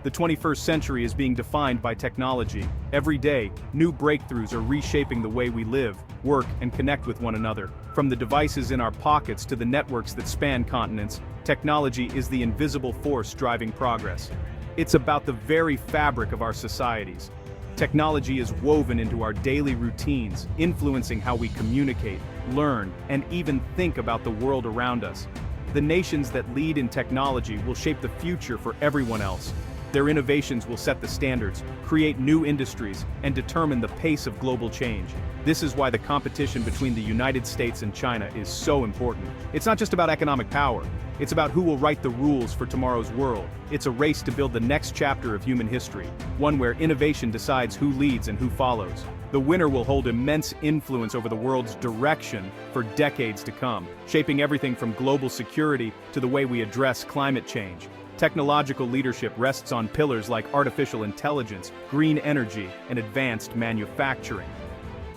The 21st century is being defined by technology. Every day, new breakthroughs are reshaping the way we live, work, and connect with one another. From the devices in our pockets to the networks that span continents, technology is the invisible force driving progress. It's about the very fabric of our societies. Technology is woven into our daily routines, influencing how we communicate, learn, and even think about the world around us. The nations that lead in technology will shape the future for everyone else. Their innovations will set the standards, create new industries, and determine the pace of global change. This is why the competition between the United States and China is so important. It's not just about economic power. It's about who will write the rules for tomorrow's world. It's a race to build the next chapter of human history, one where innovation decides who leads and who follows. The winner will hold immense influence over the world's direction for decades to come, shaping everything from global security to the way we address climate change. Technological leadership rests on pillars like artificial intelligence, green energy, and advanced manufacturing.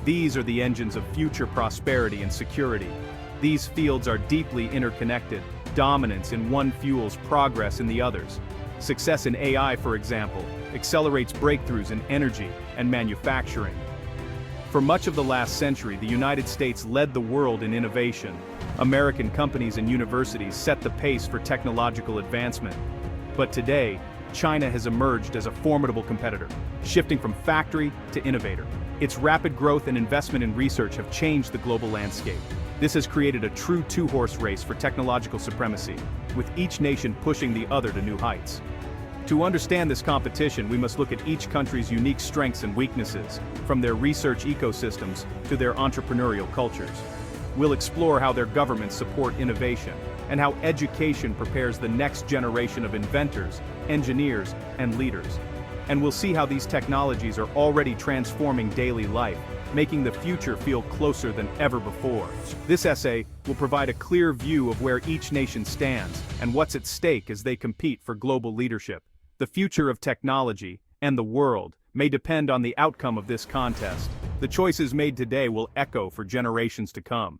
These are the engines of future prosperity and security. These fields are deeply interconnected. Dominance in one fuels progress in the others. Success in AI, for example, accelerates breakthroughs in energy and manufacturing. For much of the last century, the United States led the world in innovation. American companies and universities set the pace for technological advancement. But today, China has emerged as a formidable competitor, shifting from factory to innovator. Its rapid growth and investment in research have changed the global landscape. This has created a true two-horse race for technological supremacy, with each nation pushing the other to new heights. To understand this competition, we must look at each country's unique strengths and weaknesses, from their research ecosystems to their entrepreneurial cultures. We'll explore how their governments support innovation, and how education prepares the next generation of inventors, engineers, and leaders. And we'll see how these technologies are already transforming daily life, making the future feel closer than ever before. This essay will provide a clear view of where each nation stands and what's at stake as they compete for global leadership. The future of technology and the world may depend on the outcome of this contest. The choices made today will echo for generations to come.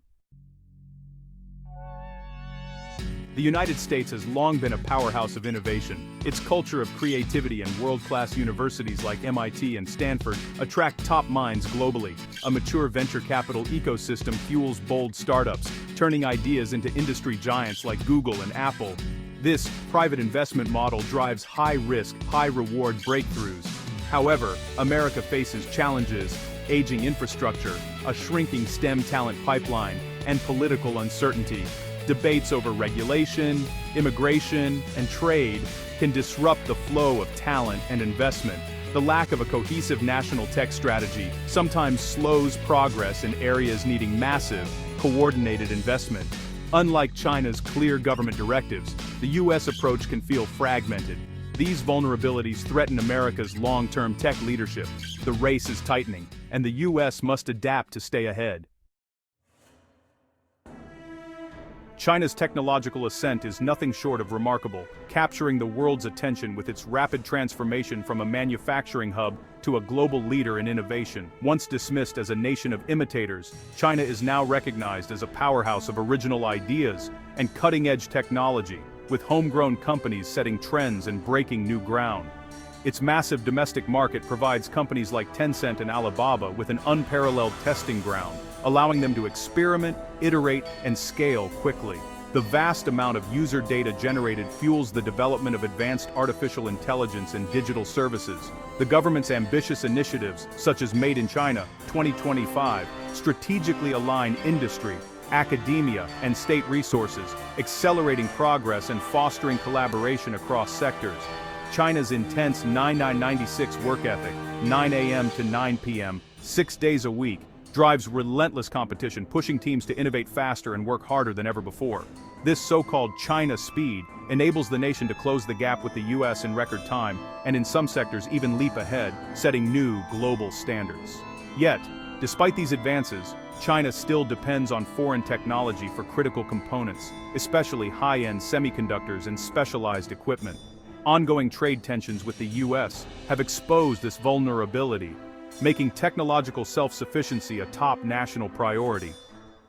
The United States has long been a powerhouse of innovation. Its culture of creativity and world-class universities like MIT and Stanford attract top minds globally. A mature venture capital ecosystem fuels bold startups, turning ideas into industry giants like Google and Apple. This private investment model drives high-risk, high-reward breakthroughs. However, America faces challenges: aging infrastructure, a shrinking STEM talent pipeline, and political uncertainty. Debates over regulation, immigration, and trade can disrupt the flow of talent and investment. The lack of a cohesive national tech strategy sometimes slows progress in areas needing massive, coordinated investment. Unlike China's clear government directives, the U.S. approach can feel fragmented. These vulnerabilities threaten America's long-term tech leadership. The race is tightening, and the U.S. must adapt to stay ahead. China's technological ascent is nothing short of remarkable, capturing the world's attention with its rapid transformation from a manufacturing hub to a global leader in innovation. Once dismissed as a nation of imitators, China is now recognized as a powerhouse of original ideas and cutting-edge technology, with homegrown companies setting trends and breaking new ground. Its massive domestic market provides companies like Tencent and Alibaba with an unparalleled testing ground, allowing them to experiment, iterate, and scale quickly. The vast amount of user data generated fuels the development of advanced artificial intelligence and digital services. The government's ambitious initiatives, such as Made in China 2025, strategically align industry, academia, and state resources, accelerating progress and fostering collaboration across sectors. China's intense 9996 work ethic, 9 a.m. to 9 p.m., 6 days a week, drives relentless competition, pushing teams to innovate faster and work harder than ever before. This so-called China speed enables the nation to close the gap with the US in record time, and in some sectors even leap ahead, setting new global standards. Yet, despite these advances, China still depends on foreign technology for critical components, especially high-end semiconductors and specialized equipment. Ongoing trade tensions with the US have exposed this vulnerability, making technological self-sufficiency a top national priority.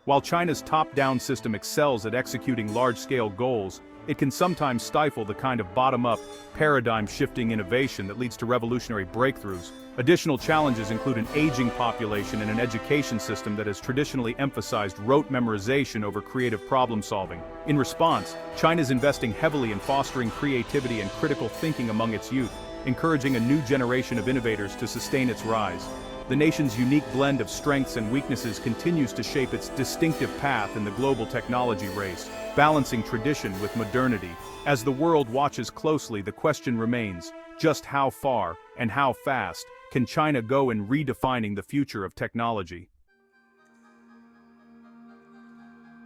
While China's top-down system excels at executing large-scale goals, it can sometimes stifle the kind of bottom-up, paradigm-shifting innovation that leads to revolutionary breakthroughs. Additional challenges include an aging population and an education system that has traditionally emphasized rote memorization over creative problem-solving. In response, China is investing heavily in fostering creativity and critical thinking among its youth, encouraging a new generation of innovators to sustain its rise. The nation's unique blend of strengths and weaknesses continues to shape its distinctive path in the global technology race, balancing tradition with modernity. As the world watches closely, the question remains, just how far, and how fast, can China go in redefining the future of technology?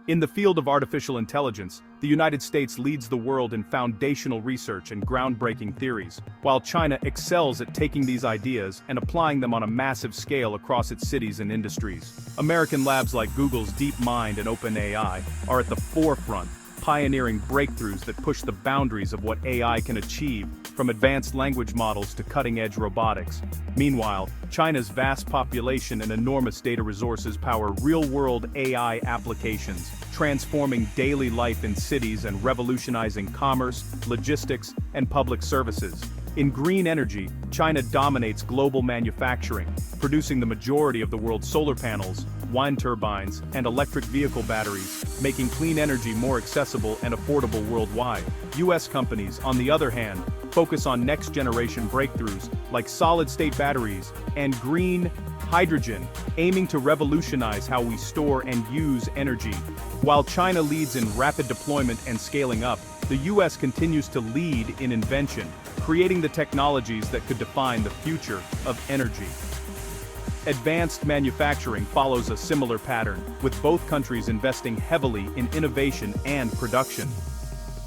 In the field of artificial intelligence, the United States leads the world in foundational research and groundbreaking theories, while China excels at taking these ideas and applying them on a massive scale across its cities and industries. American labs like Google's DeepMind and OpenAI are at the forefront, pioneering breakthroughs that push the boundaries of what AI can achieve, from advanced language models to cutting-edge robotics. Meanwhile, China's vast population and enormous data resources power real-world AI applications, transforming daily life in cities and revolutionizing commerce, logistics, and public services. In green energy, China dominates global manufacturing, producing the majority of the world's solar panels, wind turbines, and electric vehicle batteries, making clean energy more accessible and affordable worldwide. US companies, on the other hand, focus on next-generation breakthroughs like solid-state batteries and green hydrogen, aiming to revolutionize how we store and use energy. While China leads in rapid deployment and scaling up, the US continues to lead in invention, creating the technologies that could define the future of energy. Advanced manufacturing follows a similar pattern, with both countries investing heavily in innovation and production.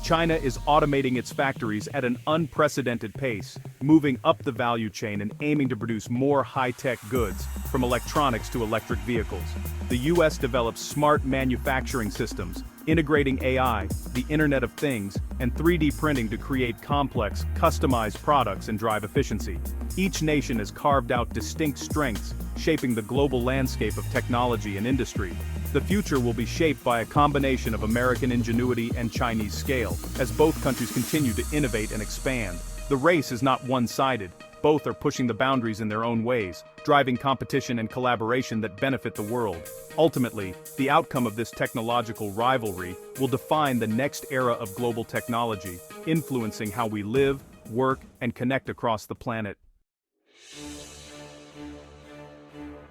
China is automating its factories at an unprecedented pace, moving up the value chain and aiming to produce more high-tech goods, from electronics to electric vehicles. The US develops smart manufacturing systems, integrating AI, the Internet of Things, and 3D printing to create complex, customized products and drive efficiency. Each nation has carved out distinct strengths, shaping the global landscape of technology and industry. The future will be shaped by a combination of American ingenuity and Chinese scale, as both countries continue to innovate and expand. The race is not one-sided. Both are pushing the boundaries in their own ways, driving competition and collaboration that benefit the world. Ultimately, the outcome of this technological rivalry will define the next era of global technology, influencing how we live, work, and connect across the planet.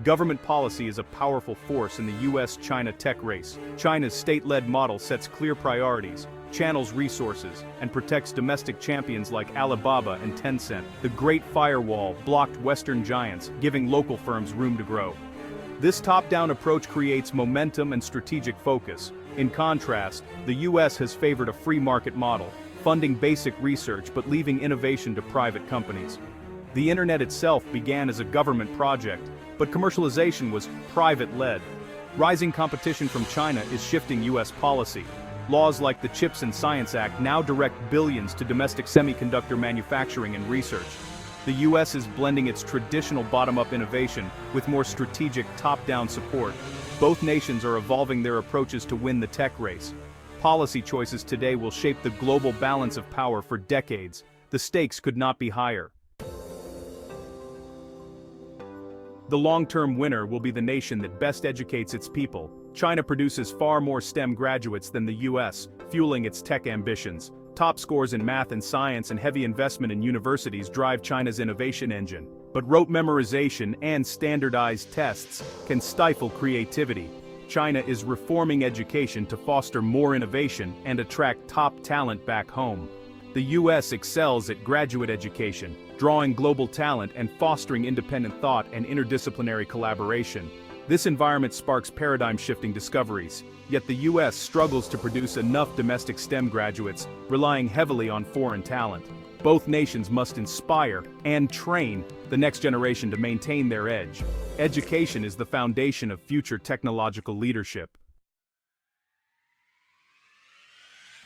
Government policy is a powerful force in the US-China tech race. China's state-led model sets clear priorities, channels resources, and protects domestic champions like Alibaba and Tencent. The Great Firewall blocked Western giants, giving local firms room to grow. This top-down approach creates momentum and strategic focus. In contrast, the US has favored a free market model, funding basic research but leaving innovation to private companies. The internet itself began as a government project, but commercialization was private-led. Rising competition from China is shifting US policy. Laws like the CHIPS and Science Act now direct billions to domestic semiconductor manufacturing and research. The US is blending its traditional bottom-up innovation with more strategic top-down support. Both nations are evolving their approaches to win the tech race. Policy choices today will shape the global balance of power for decades. The stakes could not be higher. The long-term winner will be the nation that best educates its people. China produces far more STEM graduates than the US, fueling its tech ambitions. Top scores in math and science and heavy investment in universities drive China's innovation engine. But rote memorization and standardized tests can stifle creativity. China is reforming education to foster more innovation and attract top talent back home. The US excels at graduate education, drawing global talent and fostering independent thought and interdisciplinary collaboration. This environment sparks paradigm-shifting discoveries, yet the US struggles to produce enough domestic STEM graduates, relying heavily on foreign talent. Both nations must inspire and train the next generation to maintain their edge. Education is the foundation of future technological leadership.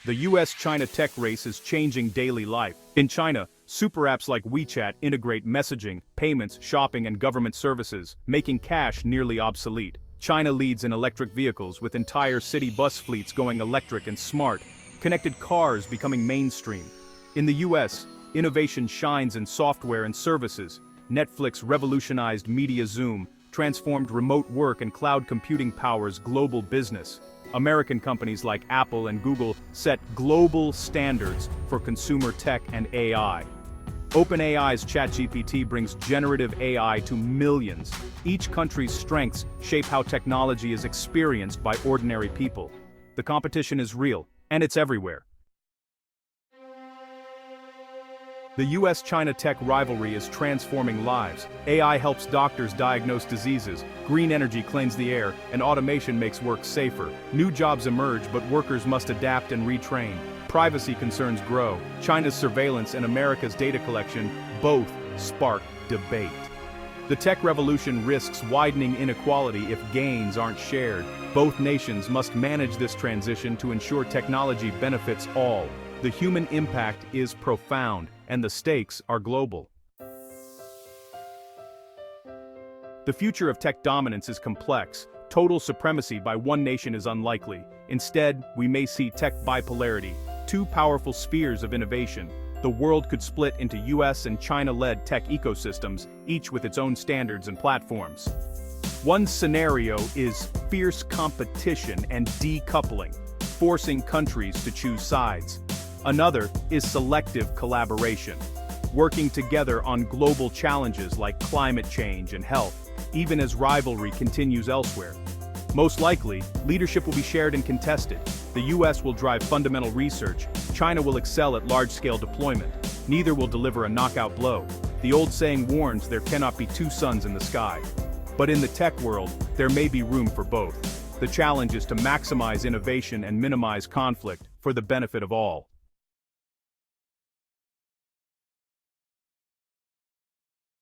The US-China tech race is changing daily life. In China, super apps like WeChat integrate messaging, payments, shopping, and government services, making cash nearly obsolete. China leads in electric vehicles, with entire city bus fleets going electric and smart, Connected cars becoming mainstream. In the US, innovation shines in software and services. Netflix revolutionized Media Zoom, transformed remote work and cloud computing powers global business. American companies like Apple and Google set global standards for consumer tech and AI. OpenAI's ChatGPT brings generative AI to millions. Each country's strengths shape how technology is experienced by ordinary people. The competition is real, and it's everywhere. The US-China tech rivalry is transforming lives. AI helps doctors diagnose diseases, green energy cleans the air, and automation makes work safer. New jobs emerge, but workers must adapt and retrain. Privacy concerns grow. China's surveillance and America's data collection both spark debate. The tech revolution risks widening inequality if gains aren't shared. Both nations must manage this transition to ensure technology benefits all. The human impact is profound, and the stakes are global. The future of tech dominance is complex. Total supremacy by one nation is unlikely. Instead, we may see tech bipolarity, two powerful spheres of innovation. The world could split into US and China-led tech ecosystems, each with its own standards and platforms. One scenario is fierce competition and decoupling, forcing countries to choose sides. Another is selective collaboration, working together on global challenges like climate change and health, even as rivalry continues elsewhere. Most likely, leadership will be shared and contested. The US will drive fundamental research, China will excel at large-scale deployment. Neither will deliver a knockout blow. The old saying warns there cannot be two suns in the sky. But in the tech world, there may be room for both. The challenge is to maximize innovation and minimize conflict for the benefit of all.